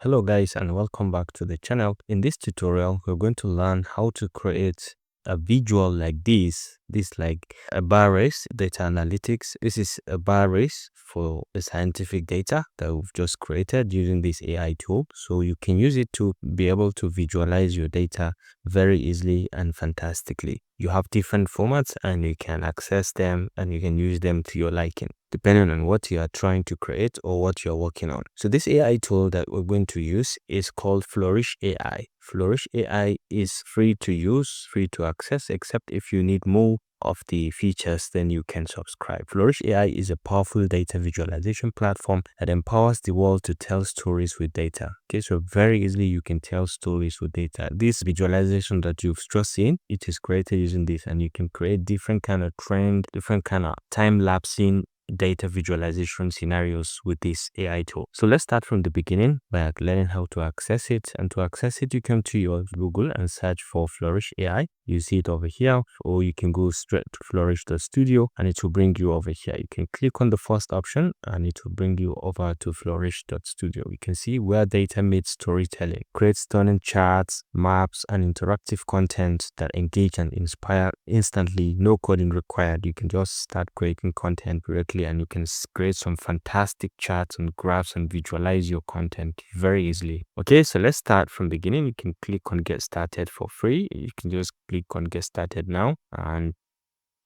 Hello guys, and welcome back to the channel. In this tutorial, we're going to learn how to create a visual like this like a bar race data analytics. This is a bar race for the scientific data that we've just created using this AI tool. So you can use it to be able to visualize your data very easily and fantastically. You have different formats and you can access them and you can use them to your liking, depending on what you are trying to create or what you're working on. So this AI tool that we're going to use is called Flourish AI. Flourish AI is free to use, free to access, except if you need more of the features, then you can subscribe. Flourish AI is a powerful data visualization platform that empowers the world to tell stories with data. Okay, so very easily you can tell stories with data. This visualization that you've just seen, it is created using this, and you can create different kind of trend, different kind of time-lapsing data visualization scenarios with this AI tool. So let's start from the beginning by learning how to access it. And to access it, you come to your Google and search for Flourish AI. You see it over here, or you can go straight to Flourish.studio and it will bring you over here. You can click on the first option and it will bring you over to Flourish.studio. You can see where data meets storytelling. Create stunning charts, maps, and interactive content that engage and inspire instantly. No coding required. You can just start creating content directly and you can create some fantastic charts and graphs and visualize your content very easily. Okay, so let's start from the beginning. You can click on get started for free. You can just click on get started now and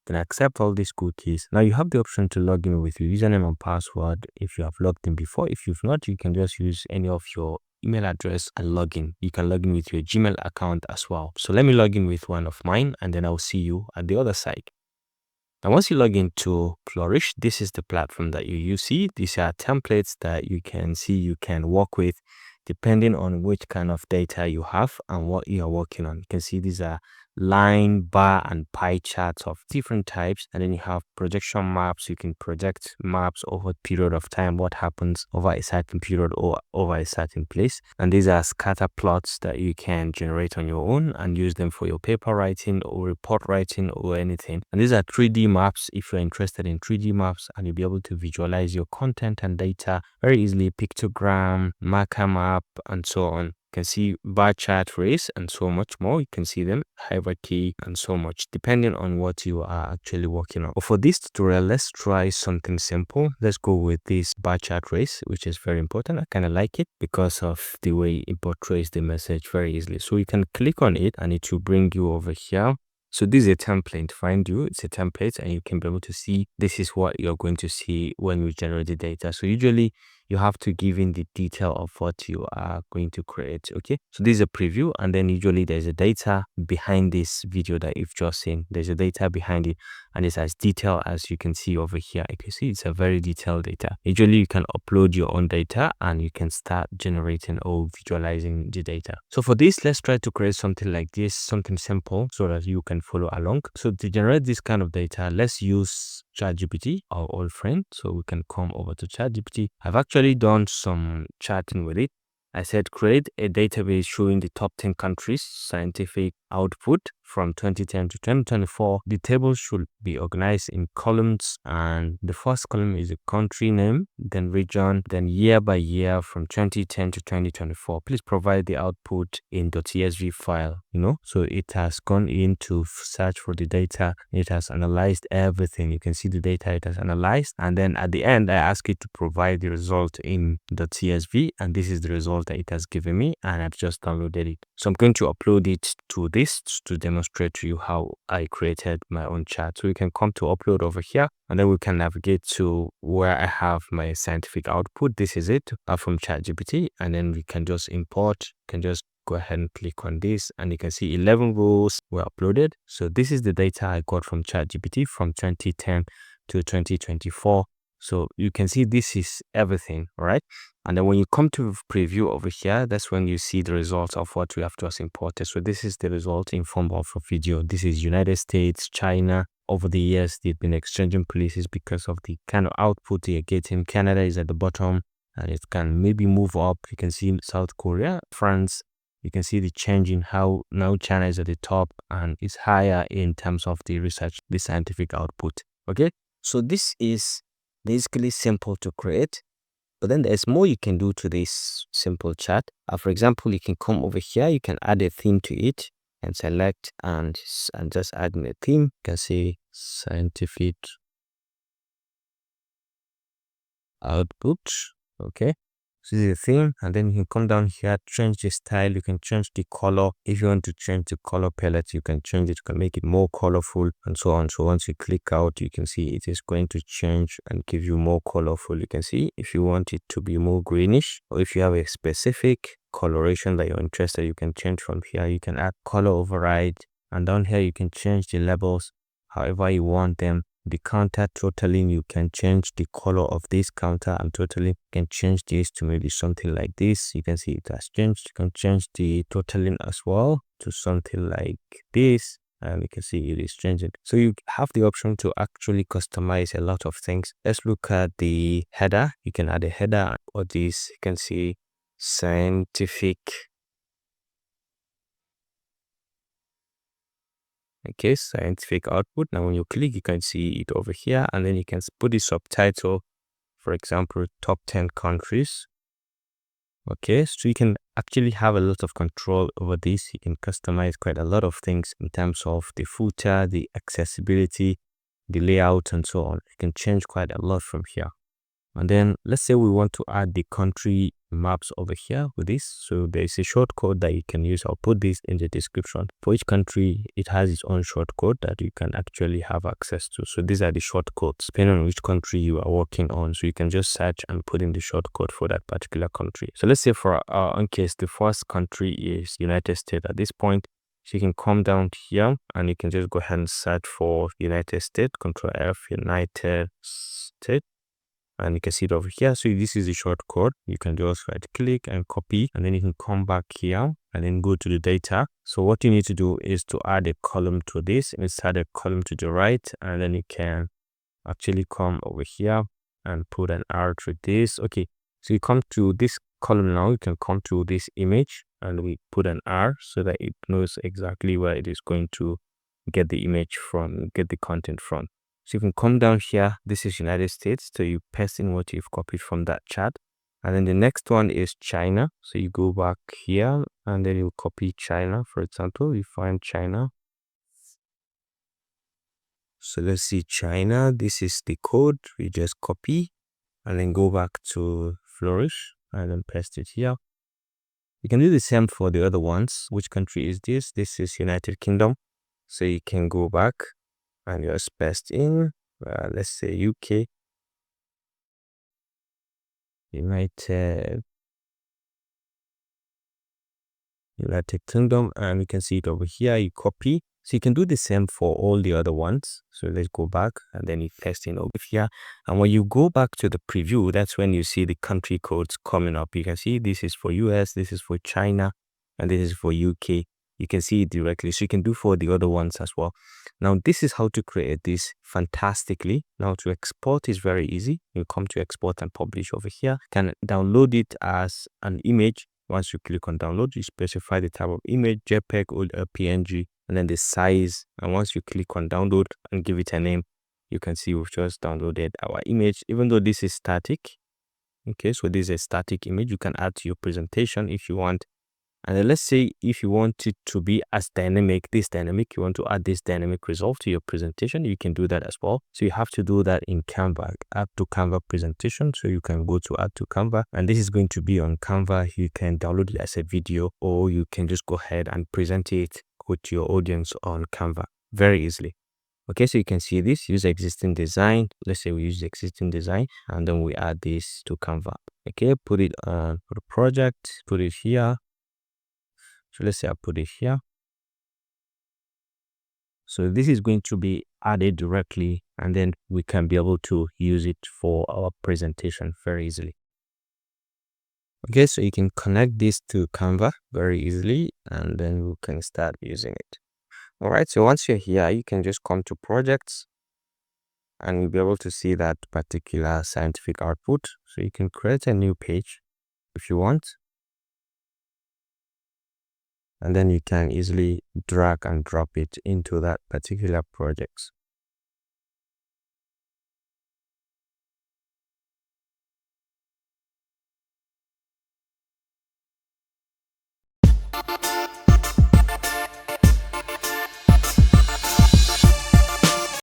then accept all these cookies. Now you have the option to log in with your username and password if you have logged in before. If you've not, you can just use any of your email address and log in. You can log in with your Gmail account as well. So let me log in with one of mine and then I'll see you at the other side. And once you log into Flourish, this is the platform that you see. These are templates that you can see you can work with depending on which kind of data you have and what you are working on. You can see these are line, bar, and pie charts of different types. And then you have projection maps. You can project maps over a period of time, what happens over a certain period or over a certain place. And these are scatter plots that you can generate on your own and use them for your paper writing or report writing or anything. And these are 3D maps if you're interested in 3D maps, and you'll be able to visualize your content and data very easily. Pictogram, marker map, and so on. You can see bar chart, race, and so much more. You can see them, hierarchy, and so much, depending on what you are actually working on. But for this tutorial, let's try something simple. Let's go with this bar chart race, which is very important. I kind of like it because of the way it portrays the message very easily. So you can click on it and it will bring you over here. So this is a template. Find you, it's a template, and you can be able to see this is what you're going to see when you generate the data. So usually you have to give in the detail of what you are going to create. Okay, so this is a preview, and then usually there's a data behind this video that you've just seen. There's a data behind it, and it's as detailed as you can see over here. You can see it's a very detailed data. Usually you can upload your own data and you can start generating or visualizing the data. So for this, let's try to create something like this, something simple so that you can follow along. So to generate this kind of data, let's use ChatGPT, our old friend. So we can come over to ChatGPT. I've actually done some chatting with it. I said create a database showing the top 10 countries scientific output from 2010 to 2024. The table should be organized in columns, and the first column is a country name, then region, then year by year from 2010 to 2024. Please provide the output in .csv file. So it has gone in to search for the data. It has analyzed everything. You can see the data it has analyzed, and then at the end I ask it to provide the result in .csv, and this is the result that it has given me, and I've just downloaded it. So I'm going to upload it to this to demonstrate to you how I created my own chart. So we can come to upload over here, and then we can navigate to where I have my scientific output. This is it from ChatGPT, and then we can just import. Can just go ahead and click on this, and you can see 11 rows were uploaded. So this is the data I got from ChatGPT from 2010 to 2024. So you can see this is everything, right? And then when you come to preview over here, that's when you see the results of what we have just imported. So this is the result in form of a video. This is United States, China. Over the years, they've been exchanging places because of the kind of output they are getting. Canada is at the bottom, and it can maybe move up. You can see South Korea, France. You can see the change in how now China is at the top and is higher in terms of the research, the scientific output. Okay, so this is basically simple to create. But then there's more you can do to this simple chat. For example, you can come over here, you can add a theme to it and select and just add in a theme. You can say scientific output. Okay, so this is the theme, and then you can come down here, change the style, you can change the color. If you want to change the color palette, you can change it, you can make it more colorful and so on. So once you click out, you can see it is going to change and give you more colorful. You can see if you want it to be more greenish, or if you have a specific coloration that you're interested, you can change from here. You can add color override, and down here you can change the labels however you want them. The counter totaling, you can change the color of this counter and totaling. You can change this to maybe something like this. You can see it has changed. You can change the totaling as well to something like this, and you can see it is changing. So you have the option to actually customize a lot of things. Let's look at the header. You can add a header or this. You can see scientific. Okay, scientific output. Now when you click, you can see it over here, and then you can put the subtitle, for example, top 10 countries. Okay, so you can actually have a lot of control over this. You can customize quite a lot of things in terms of the footer, the accessibility, the layout, and so on. You can change quite a lot from here. And then let's say we want to add the country maps over here with this. So there's a shortcode that you can use. I'll put this in the description. For each country, it has its own shortcode that you can actually have access to. So these are the shortcodes depending on which country you are working on. So you can just search and put in the shortcode for that particular country. So let's say for our own case, the first country is United States at this point. So you can come down here and you can just go ahead and search for United States, Control F, United States. And you can see it over here. So this is the shortcode. You can just right click and copy, and then you can come back here and then go to the data. So what you need to do is to add a column to this. Let's add a column to the right, and then you can actually come over here and put an R to this. Okay, so you come to this column now. You can come to this image and we put an R so that it knows exactly where it is going to get the image from, get the content from. So you can come down here. This is United States. So you paste in what you've copied from that chat. And then the next one is China. So you go back here and then you copy China. For example, you find China. So let's see China. This is the code. We just copy and then go back to Flourish and then paste it here. You can do the same for the other ones. Which country is this? This is United Kingdom. So you can go back and just paste in, let's say UK, United Kingdom, and you can see it over here. You copy. So you can do the same for all the other ones. So let's go back and then you paste in over here. And when you go back to the preview, that's when you see the country codes coming up. You can see this is for US, this is for China, and this is for UK. You can see it directly. So you can do for the other ones as well. Now, this is how to create this fantastically. Now, to export is very easy. You come to export and publish over here. You can download it as an image. Once you click on download, you specify the type of image, JPEG or PNG, and then the size. And once you click on download and give it a name, you can see we've just downloaded our image, even though this is static. Okay, so this is a static image. You can add to your presentation if you want. And then let's say if you want it to be as dynamic, you want to add this dynamic result to your presentation, you can do that as well. So you have to do that in Canva, add to Canva presentation. So you can go to add to Canva, and this is going to be on Canva. You can download it as a video, or you can just go ahead and present it with your audience on Canva very easily. Okay, so you can see this, use existing design. Let's say we use existing design and then we add this to Canva. Okay, put it on for the project, put it here. So let's say I put it here. So this is going to be added directly, and then we can be able to use it for our presentation very easily. Okay, so you can connect this to Canva very easily, and then we can start using it. All right, so once you're here, you can just come to projects and you'll be able to see that particular scientific output. So you can create a new page if you want. And then you can easily drag and drop it into that particular project.